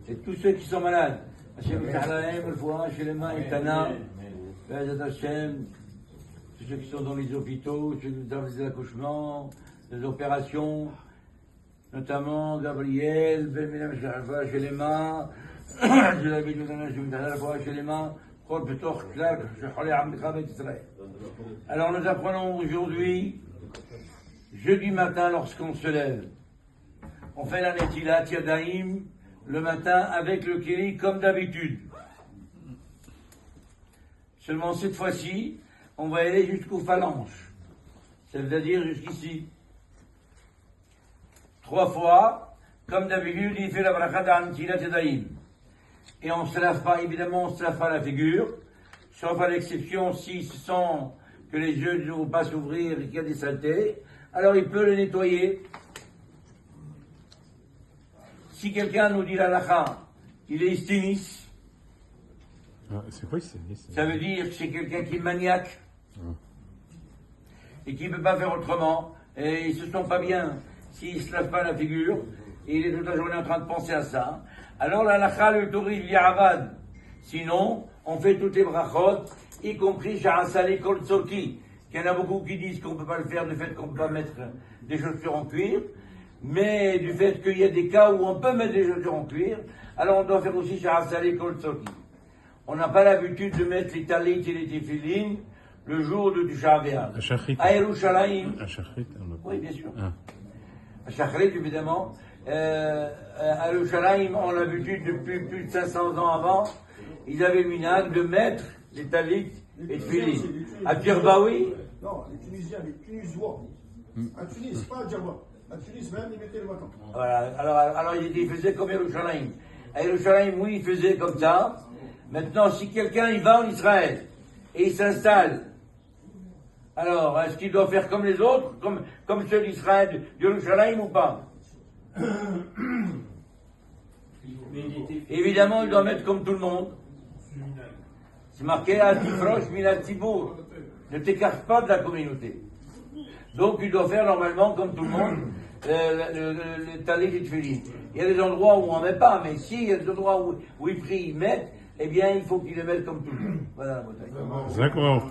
C'est tous ceux qui sont malades. Hachem Yitalahem, le foie, chez les mains, Itana, Hachem, tous ceux qui sont dans les hôpitaux, ceux qui ont des accouchements, des opérations, notamment Gabriel, Ben Minam Sharafa, chez les mains, chez les mains, alors nous apprenons aujourd'hui, jeudi matin lorsqu'on se lève, on fait la Netilat Yadayim le matin avec le Keli comme d'habitude. Seulement cette fois-ci, on va aller jusqu'aux phalanges, c'est-à-dire jusqu'ici. 3 fois, comme d'habitude, il fait la bracha d'Netilat Yadayim. Et on ne se lave pas, évidemment, on ne se lave pas la figure, sauf à l'exception s'il sent que les yeux ne vont pas s'ouvrir et qu'il y a des saletés, alors il peut les nettoyer. Si quelqu'un nous dit l'halakha, il est istinis, c'est quoi istinis? Ça veut dire que c'est quelqu'un qui est maniaque et qui ne peut pas faire autrement, et il ne se sent pas bien s'il ne se lave pas la figure, et il est toute la journée en train de penser à ça. Alors la halakha le tourit li'avad. Sinon, on fait toutes les brachot, y compris sha'asali kol tzorki. Il y en a beaucoup qui disent qu'on ne peut pas le faire du fait qu'on ne peut pas mettre des chaussures en cuir, mais du fait qu'il y a des cas où on peut mettre des chaussures en cuir, alors on doit faire aussi sha'asali kol tzorki. On n'a pas l'habitude de mettre les talit et les tefillin le jour de du Shabbat. À Yerushalayim. Oui, bien sûr. À Shachrit, évidemment. À Yerushalayim, on a l'habitude depuis plus de 500 ans avant, ils avaient le minhag de mettre les talit et tefillin. À Tirbaoui. Non, les Tunisiens, les Tunisois. À Tunis, pas à Djerba. À Tunis même, ils mettaient le matin. Voilà, alors ils faisaient comme Yerushalayim. À Yerushalayim, oui, ils faisaient comme ça. Maintenant, si quelqu'un il va en Israël et il s'installe, alors est-ce qu'il doit faire comme les autres, comme ceux d'Israël, de Yerushalayim ou pas? Évidemment, il doit mettre comme tout le monde. C'est marqué à Tifrosh Minat Tibour. Ne t'écarte pas de la communauté. Donc, il doit faire normalement comme tout le monde le talit et le tefillin. Il y a des endroits où on ne met pas, mais s'il y a des endroits où ils prient, ils mettent, eh bien, il faut qu'ils les mettent comme tout le monde. Voilà la bataille. D'accord.